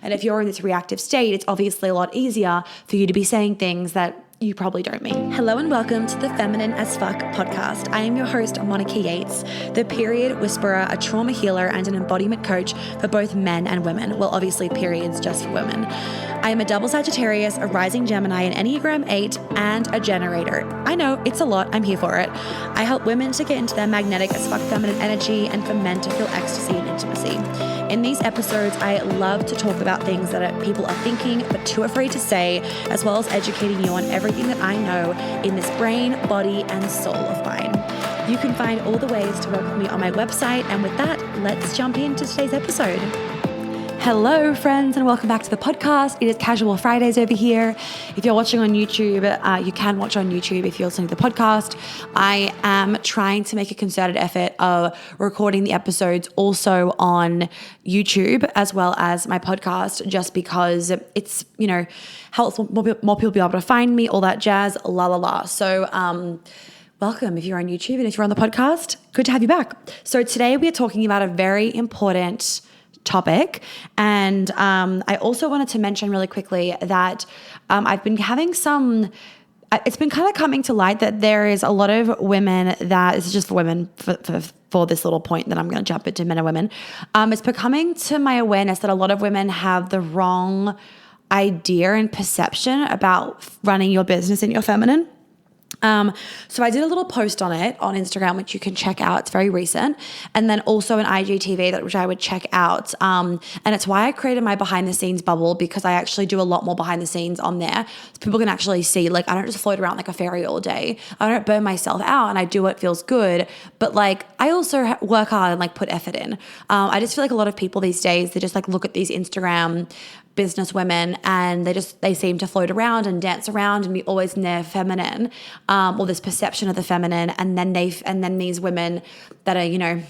And if you're in this reactive state, it's obviously a lot easier for you to be saying things that you probably don't mean. Hello and welcome to the Feminine as Fuck podcast. I am your host, Monica Yates, the period whisperer, a trauma healer, and an embodiment coach for both men and women. Well, obviously periods just for women. I am a double Sagittarius, a rising Gemini, an Enneagram 8, and a generator. I know, it's a lot. I'm here for it. I help women to get into their magnetic as fuck feminine energy and for men to feel ecstasy and intimacy. In these episodes, I love to talk about things that people are thinking but too afraid to say, as well as educating you on everything that I know in this brain, body, and soul of mine. You can find all the ways to work with me on my website. And with that, let's jump into today's episode. Hello, friends, and welcome back to the podcast. It is Casual Fridays over here. If you're watching on YouTube, you can watch on YouTube if you're listening to the podcast. I am trying to make a concerted effort of recording the episodes also on YouTube as well as my podcast, just because it's, helps more people be able to find me, all that jazz, la la la. So, welcome if you're on YouTube, and if you're on the podcast, good to have you back. So today we are talking about a very important topic. And I also wanted to mention really quickly that I've been having it's been kind of coming to light that there is a lot of women that, this is just for women for this little point that I'm going to jump into men and women. It's becoming to my awareness that a lot of women have the wrong idea and perception about running your business in your feminine. So I did a little post on it on Instagram, which you can check out. It's very recent. And then also an IGTV which I would check out. And it's why I created my behind the scenes bubble, because I actually do a lot more behind the scenes on there. So people can actually see, I don't just float around like a fairy all day. I don't burn myself out, and I do what feels good. But I also work hard and put effort in. I just feel like a lot of people these days, they just look at these Instagram business women and they seem to float around and dance around and be always in their feminine, or this perception of the feminine, and then these women that are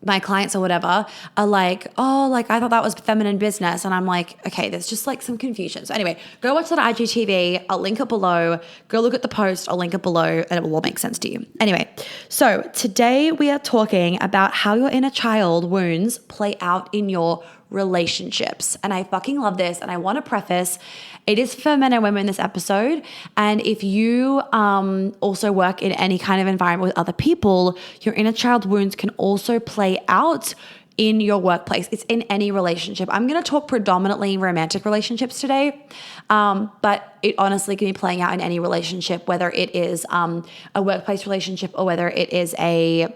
my clients or whatever are like, oh, I thought that was feminine business, and I'm like, okay, there's just some confusion. So anyway, go watch that IGTV. I'll link it below. Go look at the post. I'll link it below, and it will all make sense to you. Anyway, so today we are talking about how your inner child wounds play out in your relationships. And I fucking love this. And I want to preface, it is for men and women, this episode. And if you also work in any kind of environment with other people, your inner child wounds can also play out in your workplace. It's in any relationship. I'm going to talk predominantly romantic relationships today, but it honestly can be playing out in any relationship, whether it is a workplace relationship or whether it is a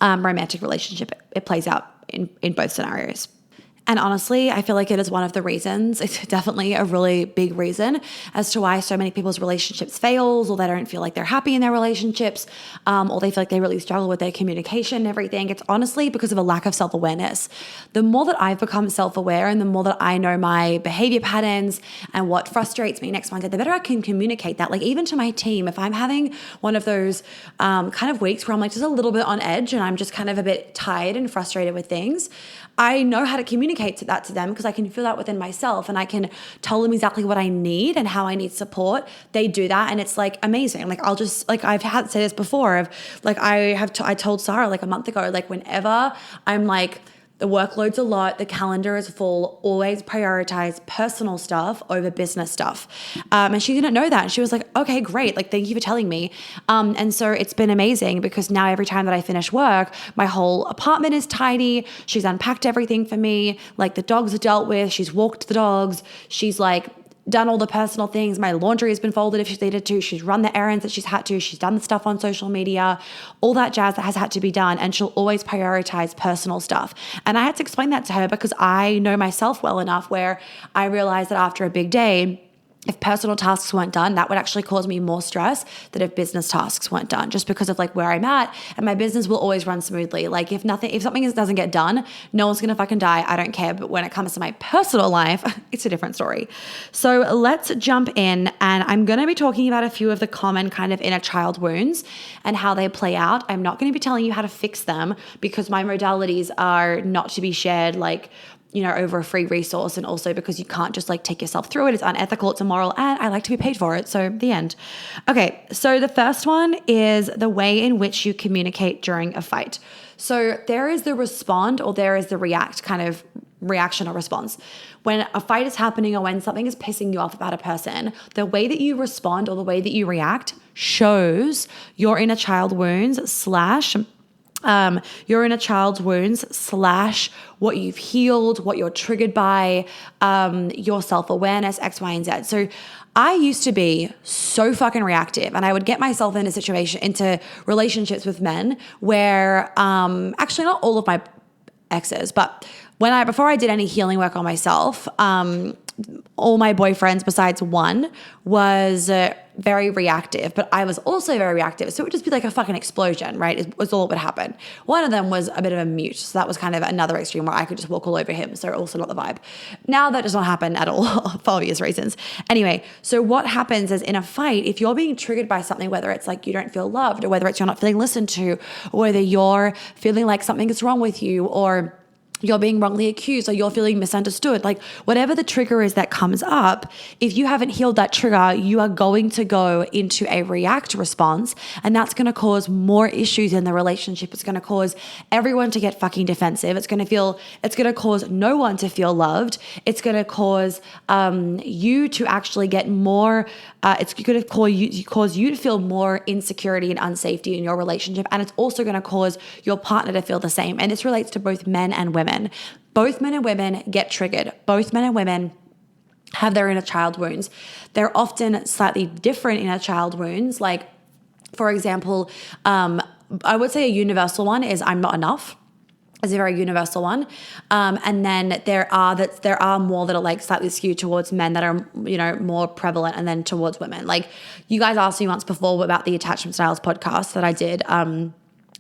romantic relationship. It plays out in both scenarios. And honestly, I feel like it is one of the reasons, it's definitely a really big reason as to why so many people's relationships fails, or they don't feel like they're happy in their relationships, or they feel like they really struggle with their communication and everything. It's honestly because of a lack of self-awareness. The more that I've become self-aware and the more that I know my behavior patterns and what frustrates me next month, the better I can communicate that. Even to my team, if I'm having one of those kind of weeks where I'm just a little bit on edge and I'm just kind of a bit tired and frustrated with things, I know how to communicate that to them, because I can feel that within myself, and I can tell them exactly what I need and how I need support. They do that, and it's amazing. I'll just I've had to say this before of I told Sarah a month ago, whenever I'm the workload's a lot, the calendar is full, always prioritize personal stuff over business stuff. And she didn't know that. And she was like, okay, great. Thank you for telling me. And so it's been amazing, because now every time that I finish work, my whole apartment is tidy. She's unpacked everything for me. The dogs are dealt with. She's walked the dogs. She's done all the personal things. My laundry has been folded if she's needed to. She's run the errands that she's had to. She's done the stuff on social media, all that jazz that has had to be done. And she'll always prioritize personal stuff. And I had to explain that to her, because I know myself well enough where I realized that after a big day, if personal tasks weren't done, that would actually cause me more stress than if business tasks weren't done, just because of where I'm at, and my business will always run smoothly. If something doesn't get done, no one's going to fucking die. I don't care. But when it comes to my personal life, it's a different story. So let's jump in, and I'm going to be talking about a few of the common kind of inner child wounds and how they play out. I'm not going to be telling you how to fix them, because my modalities are not to be shared over a free resource, and also because you can't just take yourself through it. It's unethical, it's immoral, and I like to be paid for it. So the end. Okay, so the first one is the way in which you communicate during a fight. So there is the respond, or there is the react kind of reaction or response. When a fight is happening or when something is pissing you off about a person, the way that you respond or the way that you react shows your inner child wounds your inner child's wounds / what you've healed, what you're triggered by, your self-awareness, X, Y, and Z. So I used to be so fucking reactive, and I would get myself into relationships with men where, actually not all of my exes, but before I did any healing work on myself, all my boyfriends besides one was very reactive, but I was also very reactive. So it would just be like a fucking explosion, right? It was all that would happen. One of them was a bit of a mute. So that was kind of another extreme where I could just walk all over him. So also not the vibe. Now that does not happen at all for obvious reasons. Anyway, so what happens is in a fight, if you're being triggered by something, whether it's like you don't feel loved or whether it's you're not feeling listened to, or whether you're feeling like something is wrong with you, or you're being wrongly accused, or you're feeling misunderstood, like whatever the trigger is that comes up, if you haven't healed that trigger, you are going to go into a react response, and that's going to cause more issues in the relationship. It's going to cause everyone to get fucking defensive. It's going to cause no one to feel loved. It's going to cause you to actually get more, it's going to cause you to feel more insecurity and unsafety in your relationship. And it's also going to cause your partner to feel the same. And this relates to both men and women. Both men and women get triggered. Both men and women have their inner child wounds. They're often slightly different inner child wounds. Like, for example, I would say a universal one is I'm not enough. Is a very universal one. And then there are more that are like slightly skewed towards men that are, more prevalent, and then towards women. Like you guys asked me once before about the attachment styles podcast that I did.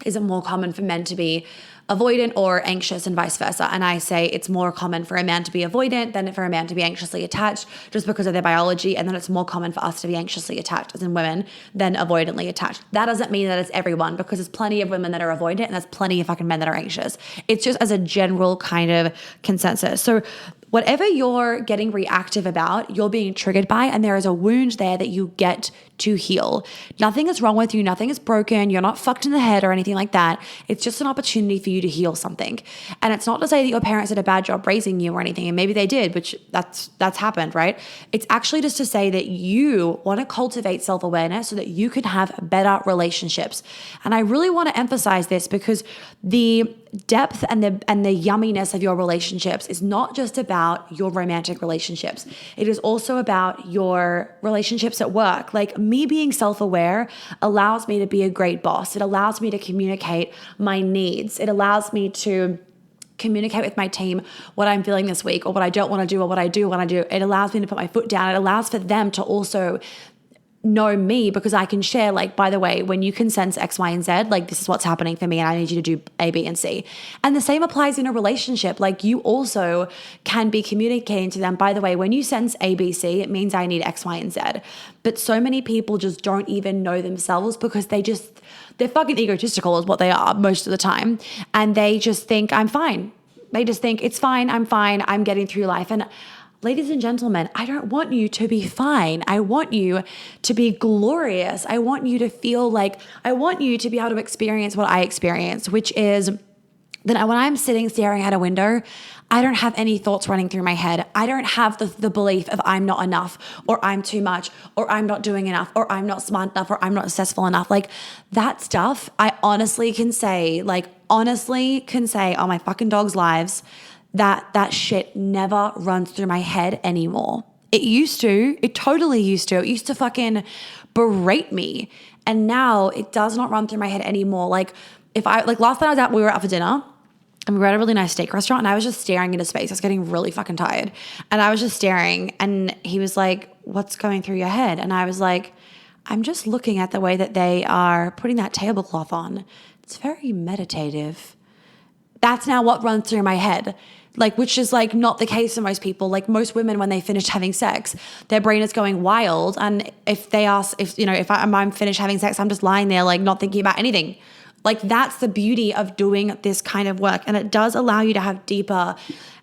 Is it more common for men to be avoidant or anxious and vice versa? And I say it's more common for a man to be avoidant than for a man to be anxiously attached, just because of their biology. And then it's more common for us to be anxiously attached, as in women, than avoidantly attached. That doesn't mean that it's everyone, because there's plenty of women that are avoidant and there's plenty of fucking men that are anxious. It's just as a general kind of consensus. So whatever you're getting reactive about, you're being triggered by, and there is a wound there that you get to heal. Nothing is wrong with you. Nothing is broken. You're not fucked in the head or anything like that. It's just an opportunity for you to heal something. And it's not to say that your parents did a bad job raising you or anything, and maybe they did, which that's happened, right? It's actually just to say that you want to cultivate self-awareness so that you can have better relationships. And I really want to emphasize this, because the depth and the yumminess of your relationships is not just about your romantic relationships. It is also about your relationships at work. Like, me being self-aware allows me to be a great boss. It allows me to communicate my needs. It allows me to communicate with my team what I'm feeling this week, or what I don't want to do, or what I do want to do. It allows me to put my foot down. It allows for them to also know me, because I can share, like, by the way, when you can sense X, Y, and Z, like, this is what's happening for me and I need you to do A, B, and C. And the same applies in a relationship. Like, you also can be communicating to them, by the way, when you sense A, B, C, it means I need X, Y, and Z. But so many people just don't even know themselves, because they're fucking egotistical is what they are most of the time. And they just think, I'm fine. They just think it's fine. I'm getting through life. And ladies and gentlemen, I don't want you to be fine. I want you to be glorious. I want you to feel like, I want you to be able to experience what I experienced, which is that when I'm sitting staring at a window, I don't have any thoughts running through my head. I don't have the belief of I'm not enough, or I'm too much, or I'm not doing enough, or I'm not smart enough, or I'm not successful enough. Like, that stuff, I honestly can say on my fucking dog's lives, that shit never runs through my head anymore. It used to. It totally used to. It used to fucking berate me. And now it does not run through my head anymore. Like, last night we were out for dinner, and we were at a really nice steak restaurant, and I was just staring into space. I was getting really fucking tired. And I was just staring, and he was like, what's going through your head? And I was like, I'm just looking at the way that they are putting that tablecloth on. It's very meditative. That's now what runs through my head. Like, which is like not the case for most people. Like, most women, when they finish having sex, their brain is going wild. And if I'm finished having sex, I'm just lying there, like, not thinking about anything. Like, that's the beauty of doing this kind of work. And it does allow you to have deeper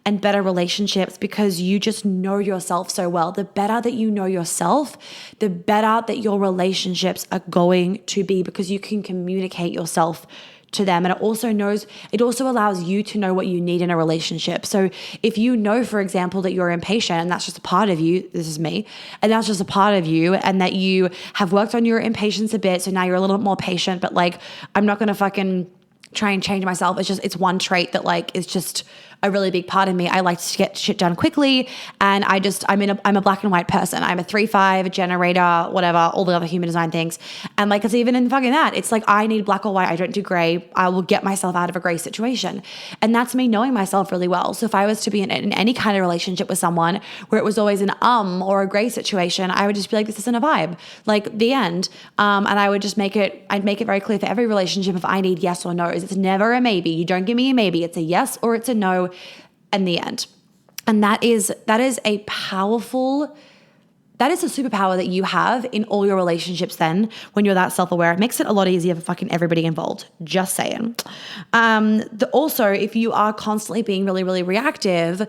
and better relationships, because you just know yourself so well. The better that you know yourself, the better that your relationships are going to be, because you can communicate yourself to them. And it also allows you to know what you need in a relationship. So if you know, for example, that you're impatient and that's just a part of you, this is me, and that's just a part of you, and that you have worked on your impatience a bit, so now you're a little bit more patient, but like, I'm not going to fucking try and change myself. It's one trait that like is just a really big part of me. I like to get shit done quickly, and I'm a black and white person. I'm a 3-5 generator, whatever, all the other human design things. And like, it's even in fucking that. It's like, I need black or white. I don't do gray. I will get myself out of a gray situation. And that's me knowing myself really well. So if I was to be in any kind of relationship with someone where it was always an or a gray situation, I would just be like, this isn't a vibe. Like, the end. And I would just I'd make it very clear for every relationship, if I need yes or no's. It's never a maybe. You don't give me a maybe. It's a yes or it's a no. In the end. And that is a superpower that you have in all your relationships then, when you're that self-aware. It makes it a lot easier for fucking everybody involved. Just saying. Also, if you are constantly being really, really reactive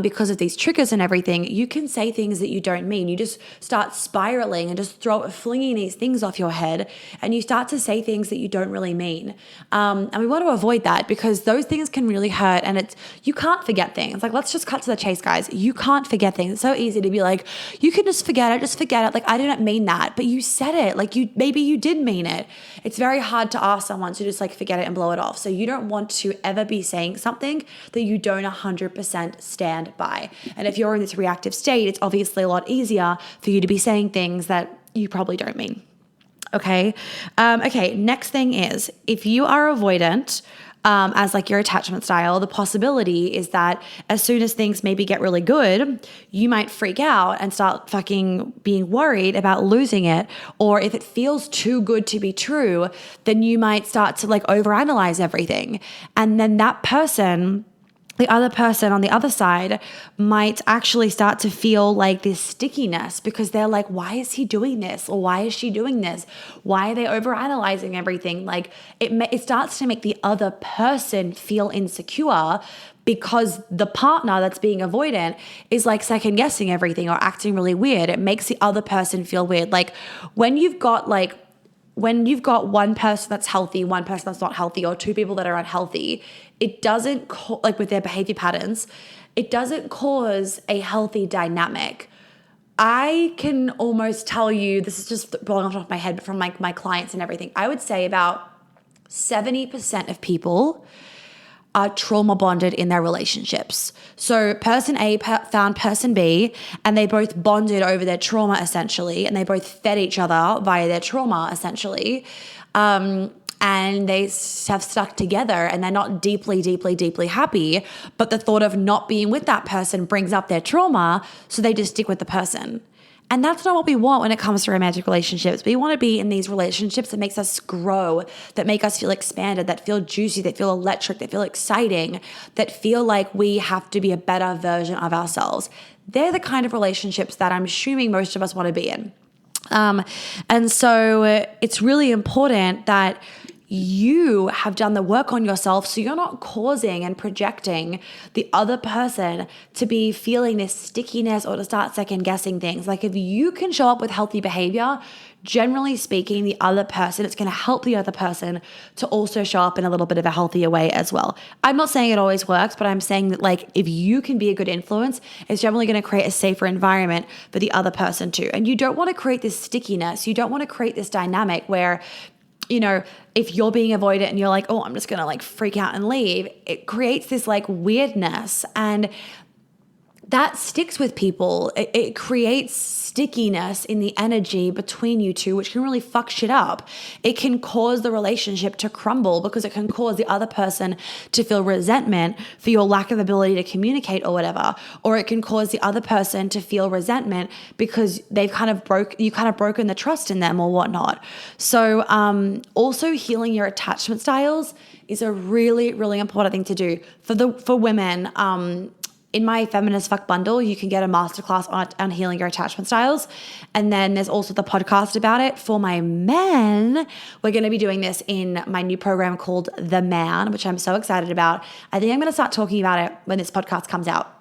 because of these triggers and everything, you can say things that you don't mean. You just start spiraling and just flinging these things off your head, and you start to say things that you don't really mean. And we want to avoid that, because those things can really hurt, and you can't forget things. Like, let's just cut to the chase, guys. You can't forget things. It's so easy to be like, you can just forget it. Like, I didn't mean that, but you said it. Like, maybe you did mean it. It's very hard to ask someone to just like forget it and blow it off. So you don't want to ever be saying something that you don't 100% stand by. And if you're in this reactive state, it's obviously a lot easier for you to be saying things that you probably don't mean. Okay. Next thing is, if you are avoidant, as like your attachment style, the possibility is that as soon as things maybe get really good, you might freak out and start fucking being worried about losing it. Or if it feels too good to be true, then you might start to like overanalyze everything. And then the other person on the other side might actually start to feel like this stickiness, because they're like, why is he doing this? Or why is she doing this? Why are they overanalyzing everything? Like, it starts to make the other person feel insecure, because the partner that's being avoidant is like second guessing everything or acting really weird. It makes the other person feel weird. Like, when you've got one person that's healthy, one person that's not healthy, or two people that are unhealthy, it doesn't, like with their behavior patterns, it doesn't cause a healthy dynamic. I can almost tell you, this is just blowing off the top of my head, but from like my clients and everything, I would say about 70% of people are trauma bonded in their relationships. So person A found person B, and they both bonded over their trauma essentially, and they both fed each other via their trauma essentially. And they have stuck together, and they're not deeply, deeply, deeply happy, but the thought of not being with that person brings up their trauma, so they just stick with the person. And that's not what we want when it comes to romantic relationships. We want to be in these relationships that makes us grow, that make us feel expanded, that feel juicy, that feel electric, that feel exciting, that feel like we have to be a better version of ourselves. They're the kind of relationships that I'm assuming most of us want to be in. And so it's really important that you have done the work on yourself, so you're not causing and projecting the other person to be feeling this stickiness or to start second guessing things. Like, if you can show up with healthy behavior, generally speaking, the other person, it's going to help the other person to also show up in a little bit of a healthier way as well. I'm not saying it always works, but I'm saying that, like, if you can be a good influence, it's generally going to create a safer environment for the other person too. And you don't want to create this stickiness. You don't want to create this dynamic where, you know, if you're being avoidant and you're like, oh, I'm just going to like freak out and leave, it creates this like weirdness, and that sticks with people. It creates stickiness in the energy between you two, which can really fuck shit up. It can cause the relationship to crumble, because it can cause the other person to feel resentment for your lack of ability to communicate or whatever. Or it can cause the other person to feel resentment because you kind of broken the trust in them or whatnot. So also healing your attachment styles is a really, really important thing to do. For women, in my Feminist Fuck bundle, you can get a masterclass on healing your attachment styles. And then there's also the podcast about it. For my men, we're going to be doing this in my new program called The Man, which I'm so excited about. I think I'm going to start talking about it when this podcast comes out.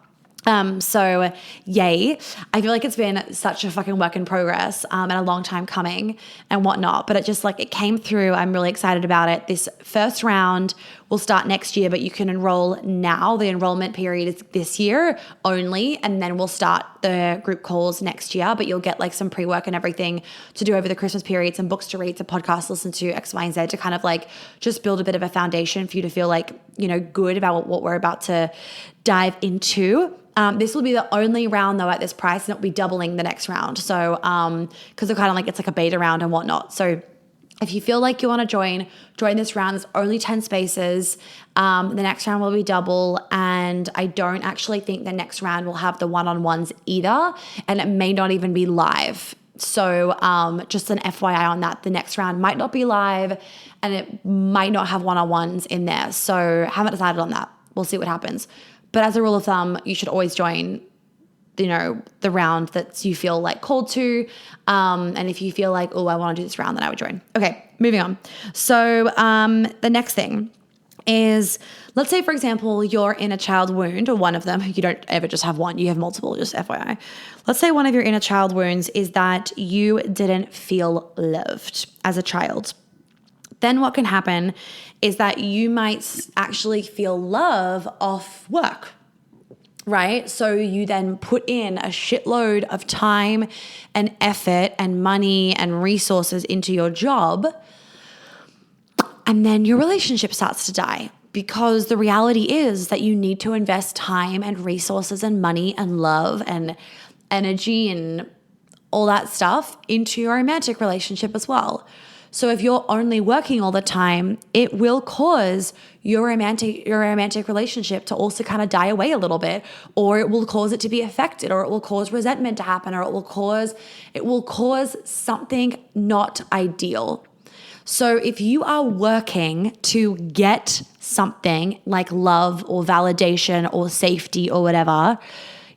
So yay. I feel like it's been such a fucking work in progress, and a long time coming and whatnot, but it came through. I'm really excited about it. This first round will start next year, but you can enroll now. The enrollment period is this year only, and then we'll start the group calls next year, but you'll get like some pre-work and everything to do over the Christmas period, some books to read, some podcasts to listen to, X, Y, and Z, to kind of like just build a bit of a foundation for you to feel like, good about what we're about to dive into. This will be the only round though at this price, and it'll be doubling the next round. So, cause they're kind of like, it's like a beta round and whatnot. So if you feel like you want to join this round, there's only 10 spaces. The next round will be double, and I don't actually think the next round will have the one-on-ones either, and it may not even be live. So just an FYI on that. The next round might not be live, and it might not have one-on-ones in there. So haven't decided on that. We'll see what happens. But as a rule of thumb, you should always join, the round that you feel like called to. And if you feel like, oh, I want to do this round, then I would join. Okay, moving on. So the next thing is, let's say, for example, you're in a child wound, or one of them. You don't ever just have one. You have multiple, just FYI. Let's say one of your inner child wounds is that you didn't feel loved as a child. Then what can happen is that you might actually feel love off work, right? So you then put in a shitload of time and effort and money and resources into your job, and then your relationship starts to die, because the reality is that you need to invest time and resources and money and love and energy and all that stuff into your romantic relationship as well. So if you're only working all the time, it will cause your romantic relationship to also kind of die away a little bit, or it will cause it to be affected, or it will cause resentment to happen, or it will cause something not ideal. So if you are working to get something like love or validation or safety or whatever,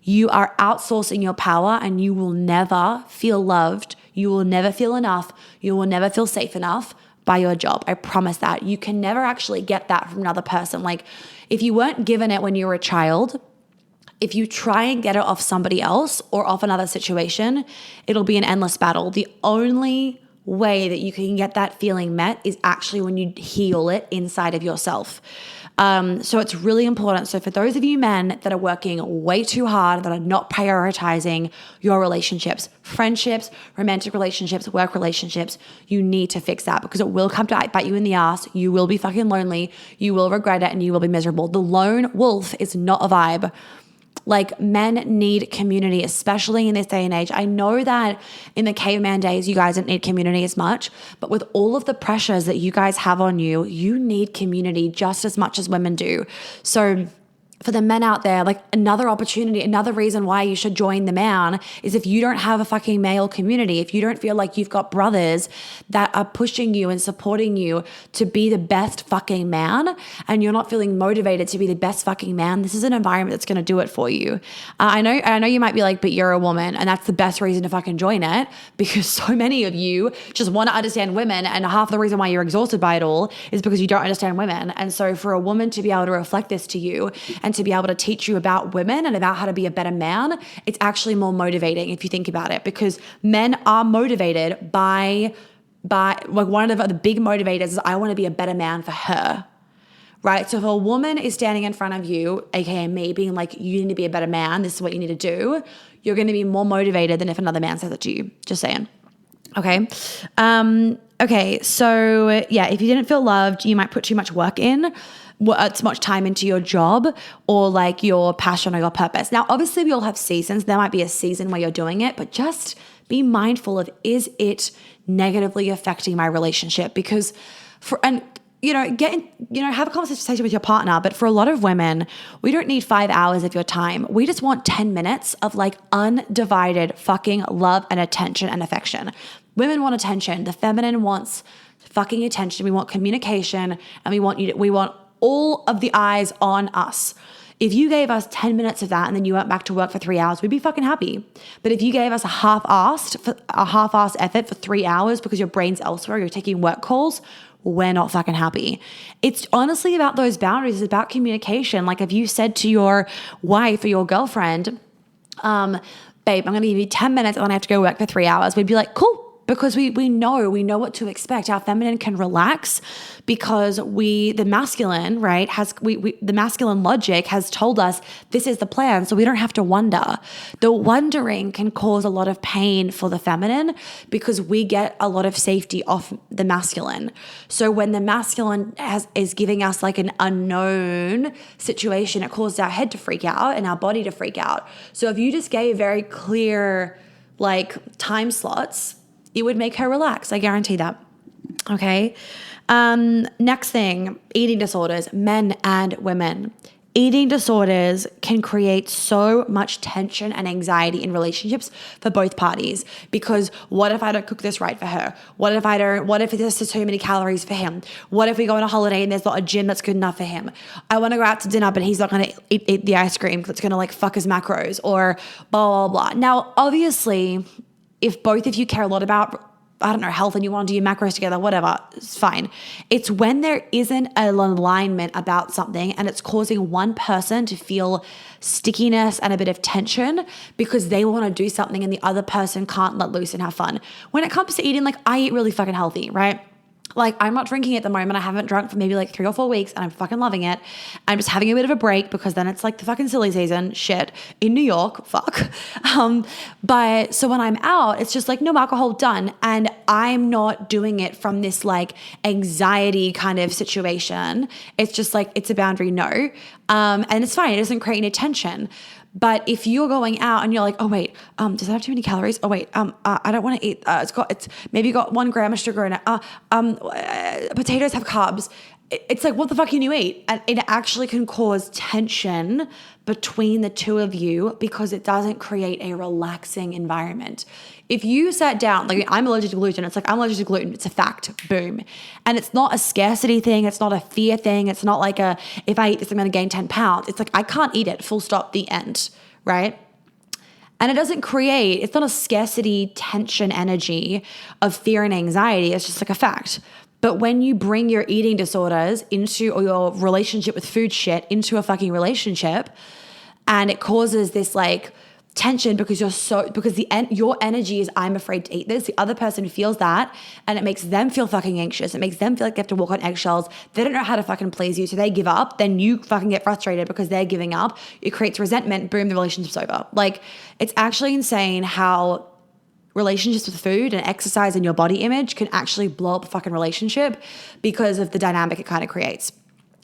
you are outsourcing your power, and you will never feel loved. You will never feel enough. You will never feel safe enough by your job. I promise that. You can never actually get that from another person. Like, if you weren't given it when you were a child, if you try and get it off somebody else or off another situation, it'll be an endless battle. The only way that you can get that feeling met is actually when you heal it inside of yourself. So it's really important. So for those of you men that are working way too hard, that are not prioritizing your relationships, friendships, romantic relationships, work relationships, you need to fix that, because it will come to bite you in the ass. You will be fucking lonely. You will regret it, and you will be miserable. The lone wolf is not a vibe. Like, men need community, especially in this day and age. I know that in the caveman days, you guys didn't need community as much, but with all of the pressures that you guys have on you, you need community just as much as women do. So for the men out there, like, another opportunity, another reason why you should join the man is if you don't have a fucking male community, if you don't feel like you've got brothers that are pushing you and supporting you to be the best fucking man, and you're not feeling motivated to be the best fucking man, this is an environment that's going to do it for you. I know you might be like, but you're a woman, and that's the best reason to fucking join it, because so many of you just want to understand women, and half the reason why you're exhausted by it all is because you don't understand women. And so for a woman to be able to reflect this to you and to be able to teach you about women and about how to be a better man, it's actually more motivating if you think about it, because men are motivated by like, one of the big motivators is, I want to be a better man for her, right? So if a woman is standing in front of you, aka me, being like, you need to be a better man, this is what you need to do, you're going to be more motivated than if another man says it to you. Just saying. Okay. Okay. So yeah, if you didn't feel loved, you might put too much work in, too much time into your job, or like your passion or your purpose. Now, obviously we all have seasons. There might be a season where you're doing it, but just be mindful of, is it negatively affecting my relationship? Because have a conversation with your partner. But for a lot of women, we don't need 5 hours of your time. We just want 10 minutes of like undivided fucking love and attention and affection. Women want attention. The feminine wants fucking attention. We want communication, and we want all of the eyes on us. If you gave us 10 minutes of that and then you went back to work for 3 hours, we'd be fucking happy. But if you gave us a half-assed effort for 3 hours because your brain's elsewhere, you're taking work calls, we're not fucking happy. It's honestly about those boundaries. It's about communication. Like if you said to your wife or your girlfriend, babe, I'm going to give you 10 minutes and then I have to go work for 3 hours. We'd be like, cool. Because we know what to expect. Our feminine can relax because the masculine, right, the masculine logic has told us this is the plan, so we don't have to wonder. The wondering can cause a lot of pain for the feminine because we get a lot of safety off the masculine. So when the masculine is giving us like an unknown situation, it causes our head to freak out and our body to freak out. So if you just gave very clear like time slots, it would make her relax. I guarantee that. Okay. Next thing, eating disorders, men and women. Eating disorders can create so much tension and anxiety in relationships for both parties because what if I don't cook this right for her? What if there's just too many calories for him? What if we go on a holiday and there's not a gym that's good enough for him? I want to go out to dinner, but he's not going to eat the ice cream because it's going to like fuck his macros or blah, blah, blah. Now, obviously, if both of you care a lot about, I don't know, health and you want to do your macros together, whatever, it's fine. It's when there isn't an alignment about something and it's causing one person to feel stickiness and a bit of tension because they want to do something and the other person can't let loose and have fun. When it comes to eating, like I eat really fucking healthy, right? Like I'm not drinking at the moment. I haven't drunk for maybe like 3 or 4 weeks and I'm fucking loving it. I'm just having a bit of a break because then it's like the fucking silly season shit in New York. Fuck. But so when I'm out, it's just like no alcohol, done. And I'm not doing it from this like anxiety kind of situation. It's just like, it's a boundary no. And it's fine. It doesn't create any tension. But if you're going out and you're like, oh wait, does that have too many calories? Oh wait, I don't want to eat. It's maybe got 1 gram of sugar in it. Potatoes have carbs. It's like, what the fuck can you eat? And it actually can cause tension between the two of you because it doesn't create a relaxing environment. If you sat down, like I'm allergic to gluten, it's like I'm allergic to gluten. It's a fact, boom. And it's not a scarcity thing. It's not a fear thing. It's not like if I eat this, I'm going to gain 10 pounds. It's like, I can't eat it, full stop, the end, right? And it doesn't create, it's not a scarcity, tension, energy of fear and anxiety. It's just like a fact. But when you bring your eating disorders into, or your relationship with food shit into a fucking relationship, and it causes this like tension because your energy is, I'm afraid to eat this. The other person feels that and it makes them feel fucking anxious. It makes them feel like they have to walk on eggshells. They don't know how to fucking please you. So they give up. Then you fucking get frustrated because they're giving up. It creates resentment. Boom, the relationship's over. Like it's actually insane how relationships with food and exercise and your body image can actually blow up a fucking relationship because of the dynamic it kind of creates.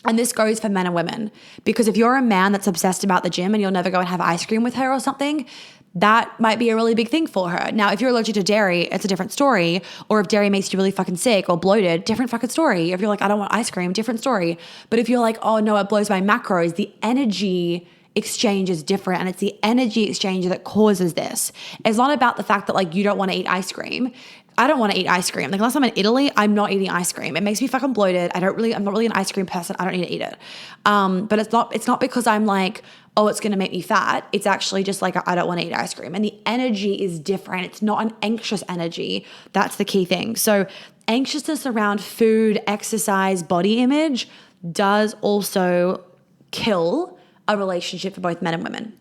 And this goes for men and women, because if you're a man that's obsessed about the gym and you'll never go and have ice cream with her or something, that might be a really big thing for her. Now, if you're allergic to dairy, it's a different story. Or if dairy makes you really fucking sick or bloated, different fucking story. If you're like, I don't want ice cream, different story. But if you're like, oh no, it blows my macros, the energy exchange is different, and it's the energy exchange that causes this. It's not about the fact that like you don't want to eat ice cream. I don't want to eat ice cream. Like unless I'm in Italy, I'm not eating ice cream. It makes me fucking bloated. I'm not really an ice cream person. I don't need to eat it. But it's not because I'm like, oh, it's going to make me fat. It's actually just like, I don't want to eat ice cream. And the energy is different. It's not an anxious energy. That's the key thing. So anxiousness around food, exercise, body image does also kill a relationship for both men and women.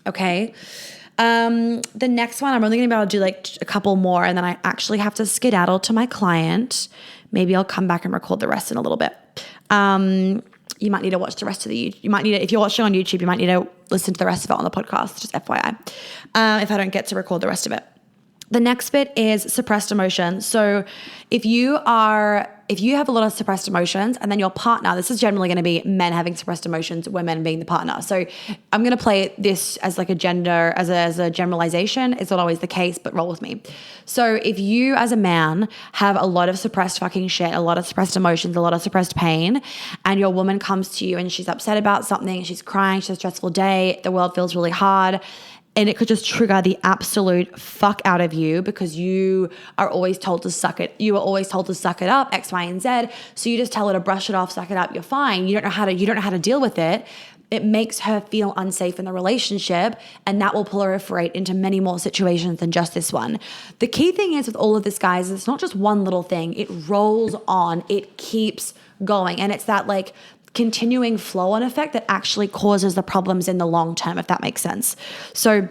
Okay. The next one, I'm only going to be able to do like a couple more, and then I actually have to skedaddle to my client. Maybe I'll come back and record the rest in a little bit. You might need to watch the rest of if you're watching on YouTube, you might need to listen to the rest of it on the podcast, just FYI, if I don't get to record the rest of it. The next bit is suppressed emotions. So if you have a lot of suppressed emotions and then your partner, this is generally going to be men having suppressed emotions, women being the partner. So I'm going to play this as like a gender, as a generalization. It's not always the case, but roll with me. So if you as a man have a lot of suppressed fucking shit, a lot of suppressed emotions, a lot of suppressed pain, and your woman comes to you and she's upset about something, she's crying, she has a stressful day, the world feels really hard, and it could just trigger the absolute fuck out of you because you are always told to suck it. You are always told to suck it up, X, Y, and Z. So you just tell her to brush it off, suck it up, you're fine. You don't know how to deal with it. it makes her feel unsafe in the relationship, and that will proliferate into many more situations than just this one. The key thing is with all of this, guys, it's not just one little thing. It rolls on, it keeps going. And it's that like continuing flow-on effect that actually causes the problems in the long term, if that makes sense. So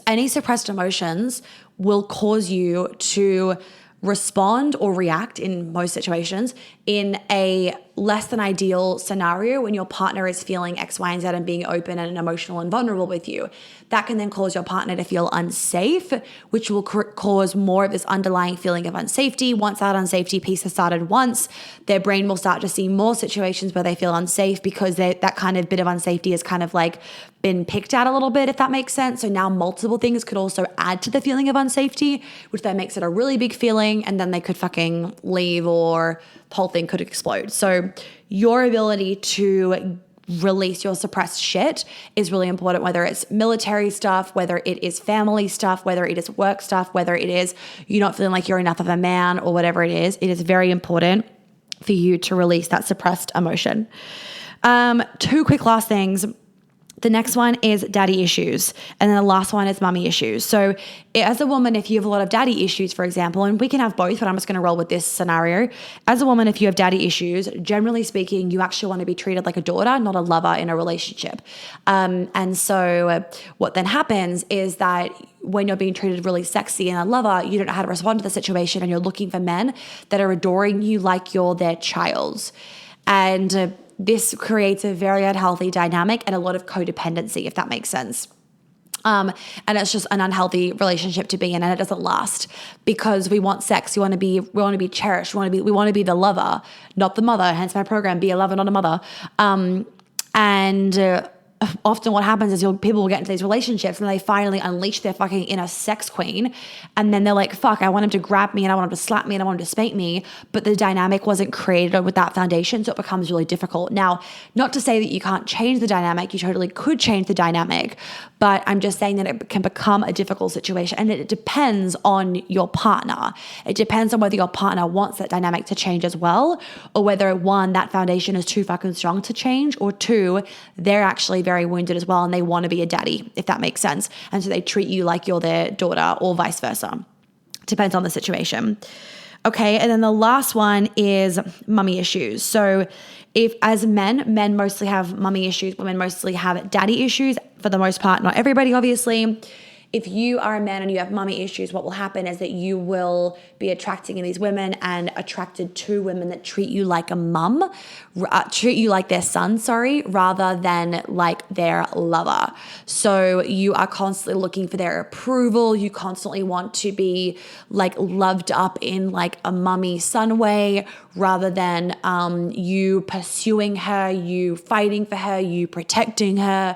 any suppressed emotions will cause you to respond or react in most situations in a less than ideal scenario when your partner is feeling X, Y, and Z and being open and emotional and vulnerable with you. That can then cause your partner to feel unsafe, which will cause more of this underlying feeling of unsafety. Once that unsafety piece has started once, their brain will start to see more situations where they feel unsafe because that kind of bit of unsafety has kind of like been picked at a little bit, if that makes sense. So now multiple things could also add to the feeling of unsafety, which then makes it a really big feeling, and then they could fucking leave or the whole thing could explode. So your ability to release your suppressed shit is really important, whether it's military stuff, whether it is family stuff, whether it is work stuff, whether it is you not feeling like you're enough of a man or whatever it is very important for you to release that suppressed emotion. 2 quick last things. The next one is daddy issues. And then the last one is mommy issues. So as a woman, if you have a lot of daddy issues, for example, and we can have both, but I'm just going to roll with this scenario. As a woman, if you have daddy issues, generally speaking, you actually want to be treated like a daughter, not a lover in a relationship. And so what then happens is that when you're being treated really sexy and a lover, you don't know how to respond to the situation, and you're looking for men that are adoring you like you're their child. And this creates a very unhealthy dynamic and a lot of codependency, if that makes sense. And it's just an unhealthy relationship to be in, and it doesn't last because we want sex. We want to be cherished. We want to be the lover, not the mother. Hence my program, be a lover, not a mother. Often what happens is people will get into these relationships and they finally unleash their fucking inner sex queen, and then they're like, fuck, I want him to grab me and I want him to slap me and I want him to spank me, but the dynamic wasn't created with that foundation, so it becomes really difficult. Now, not to say that you can't change the dynamic, you totally could change the dynamic, but I'm just saying that it can become a difficult situation, and it depends on your partner. It depends on whether your partner wants that dynamic to change as well, or whether 1, that foundation is too fucking strong to change, or 2, they're actually very wounded as well and they want to be a daddy, if that makes sense. And so they treat you like you're their daughter or vice versa. Depends on the situation. Okay, and then the last one is mummy issues. So if as men mostly have mummy issues, women mostly have daddy issues for the most part, not everybody obviously. If you are a man and you have mummy issues, what will happen is that you will be attracting in these women and attracted to women that treat you like a mum, treat you like their son, rather than like their lover. So you are constantly looking for their approval. You constantly want to be like loved up in like a mummy son way, rather than you pursuing her, you fighting for her, you protecting her.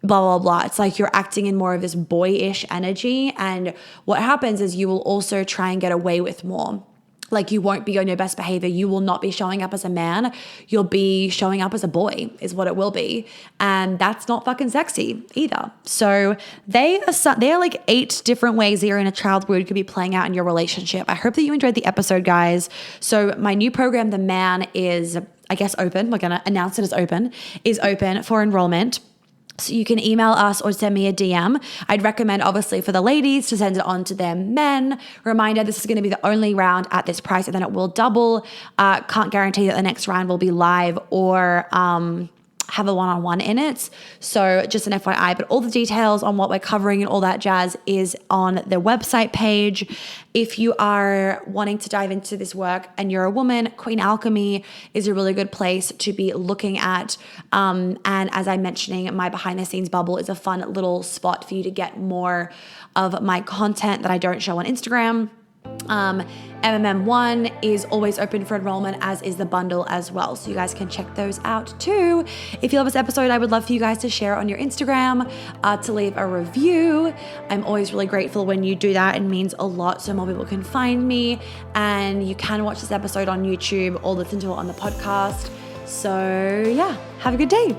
Blah, blah, blah. It's like you're acting in more of this boyish energy. And what happens is you will also try and get away with more. Like you won't be on your best behavior. You will not be showing up as a man. You'll be showing up as a boy is what it will be. And that's not fucking sexy either. So they are like 8 different ways that your inner child wound could be playing out in your relationship. I hope that you enjoyed the episode, guys. So my new program, The Man, is, I guess, open. We're going to announce it as open, is open for enrollment. So you can email us or send me a DM. I'd recommend, obviously, for the ladies to send it on to their men. Reminder, this is going to be the only round at this price, and then it will double. Can't guarantee that the next round will be live or have a one-on-one in it. So just an FYI, but all the details on what we're covering and all that jazz is on the website page. If you are wanting to dive into this work and you're a woman, Queen Alchemy is a really good place to be looking at. And as I'm mentioning, my behind the scenes bubble is a fun little spot for you to get more of my content that I don't show on Instagram. MMM1 is always open for enrollment, as is the bundle as well. So you guys can check those out too. If you love this episode, I would love for you guys to share it on your Instagram, to leave a review. I'm always really grateful when you do that. It means a lot so more people can find me. And you can watch this episode on YouTube or listen to it on the podcast. So yeah, have a good day.